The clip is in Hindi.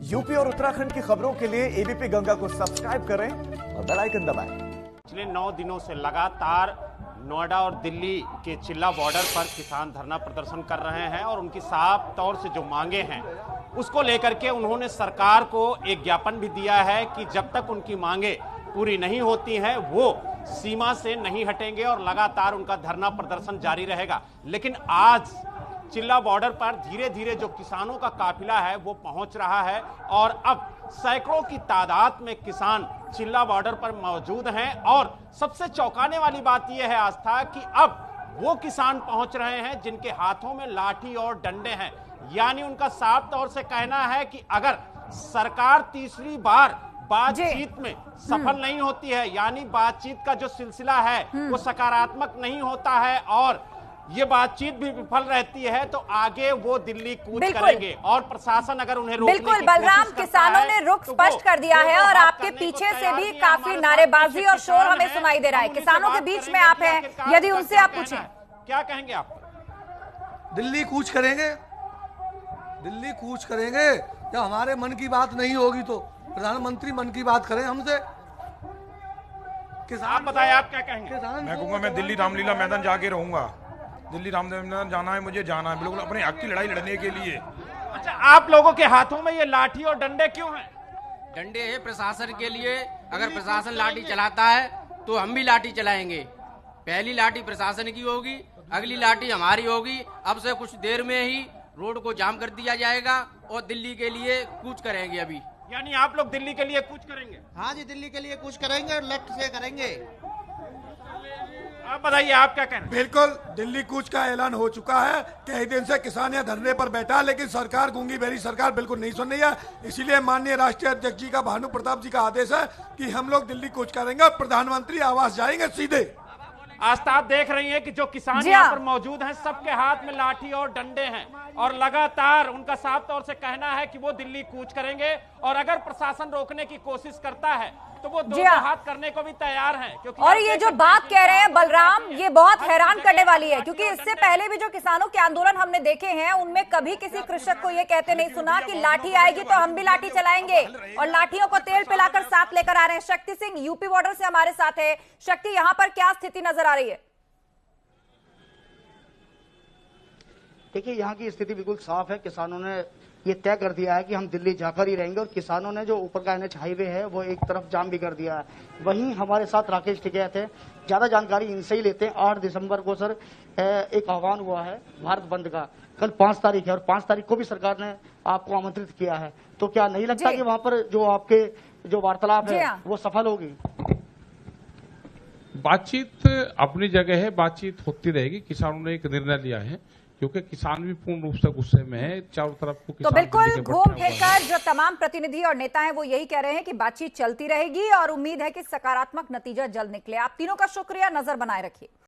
यूपी और उत्तराखंड की खबरों के लिए एबीपी गंगा को सब्सक्राइब करें और बेल आइकन दबाएं। पिछले 9 दिनों से लगातार नोएडा और दिल्ली के चिल्ला बॉर्डर पर किसान धरना प्रदर्शन कर रहे हैं और उनकी साफ तौर से जो मांगे हैं उसको लेकर के उन्होंने सरकार को एक ज्ञापन भी दिया है कि जब तक उनकी मांगे पूरी नहीं होती हैं वो सीमा से नहीं हटेंगे और लगातार उनका धरना प्रदर्शन जारी रहेगा। लेकिन आज चिल्ला बॉर्डर पर धीरे धीरे जो किसानों का काफिला है वो पहुंच रहा है और अब सैकड़ों की तादाद में किसान चिल्ला बॉर्डर पर मौजूद हैं। और सबसे चौंकाने वाली बात यह है आस्था कि अब वो किसान पहुंच रहे हैं जिनके हाथों में लाठी और डंडे हैं। यानी उनका साफ तौर से कहना है कि अगर सरकार तीसरी बार बातचीत में सफल नहीं होती है, यानी बातचीत का जो सिलसिला है वो सकारात्मक नहीं होता है और ये बातचीत भी विफल रहती है तो आगे वो दिल्ली कूच करेंगे। और प्रशासन अगर उन्हें रोकने बिल्कुल बलराम, किसानों ने रुख स्पष्ट कर दिया है और आपके पीछे से भी काफी नारेबाजी और शोर हमें सुनाई दे रहा है। किसानों के बीच में आप हैं, यदि उनसे आप पूछें क्या कहेंगे आप? दिल्ली कूच करेंगे, दिल्ली कूच करेंगे। जब हमारे मन की बात नहीं होगी तो प्रधानमंत्री मन की बात करें हमसे। आप बताएं, आप क्या कहेंगे? मैं कहूँगा मैं दिल्ली रामलीला मैदान जाके रहूंगा। दिल्ली रामलीला मैदान जाना है, मुझे जाना है बिल्कुल अपने हक की लड़ाई लड़ने के लिए। अच्छा, आप लोगों के हाथों में ये लाठी और डंडे क्यों हैं? डंडे है प्रशासन के लिए। अगर प्रशासन लाठी चलाता है तो हम भी लाठी चलाएंगे। पहली लाठी प्रशासन की होगी, अगली लाठी हमारी होगी। अब से कुछ देर में ही रोड को जाम कर दिया जाएगा और दिल्ली के लिए कूच करेंगे। अभी यानी आप लोग दिल्ली के लिए कूच करेंगे? हाँ जी, दिल्ली के लिए कूच करेंगे और लेफ्ट से करेंगे। आप बताइए, आप क्या कह रहे हैं? बिल्कुल, दिल्ली कूच का ऐलान हो चुका है। कई दिन से किसान यहाँ धरने पर बैठा, लेकिन सरकार, गूंगी बहरी सरकार बिल्कुल नहीं सुन रही है। इसीलिए माननीय राष्ट्रीय अध्यक्ष जी का, भानु प्रताप जी का आदेश है कि हम लोग दिल्ली कूच करेंगे और प्रधानमंत्री आवास जाएंगे सीधे। आस्था, आप देख रही हैं कि जो किसान यहाँ पर मौजूद हैं सबके हाथ में लाठी और डंडे हैं और लगातार उनका साफ तौर से कहना है कि वो दिल्ली कूच करेंगे और अगर प्रशासन रोकने की कोशिश करता है तो वो दो हाथ करने को भी तैयार हैं। क्योंकि और ये जो बात कह रहे हैं बलराम, ये बहुत हैरान करने वाली है, क्योंकि इससे पहले भी जो किसानों के आंदोलन हमने देखे हैं उनमें कभी किसी कृषक को ये कहते नहीं सुना कि लाठी आएगी तो हम भी लाठी चलाएंगे, और लाठियों को तेल पिलाकर साथ लेकर आ रहे हैं। शक्ति सिंह यूपी बॉर्डर से हमारे साथ है। शक्ति, यहाँ पर क्या स्थिति नजर आ रही है? देखिए, यहाँ की स्थिति बिल्कुल साफ है। किसानों ने ये तय कर दिया है कि हम दिल्ली जाकर ही रहेंगे और किसानों ने जो ऊपर का एनएच हाईवे है वो एक तरफ जाम भी कर दिया है। वहीं हमारे साथ राकेश टिकैत है, ज्यादा जानकारी इनसे ही लेते हैं। 8 दिसंबर को सर एक आह्वान हुआ है भारत बंद का, कल 5 तारीख है और 5 तारीख को भी सरकार ने आपको आमंत्रित किया है। तो क्या नहीं लगता कि वहाँ पर जो आपके जो वार्तालाप है वो सफल होगी? बातचीत अपनी जगह है, बातचीत होती रहेगी। किसानों ने एक निर्णय लिया है क्योंकि किसान भी पूर्ण रूप से गुस्से में है। चारों तरफ को तो बिल्कुल घूम फिरकर जो तमाम प्रतिनिधि और नेता हैं वो यही कह रहे हैं कि बातचीत चलती रहेगी और उम्मीद है कि सकारात्मक नतीजा जल्द निकले। आप तीनों का शुक्रिया, नजर बनाए रखिए।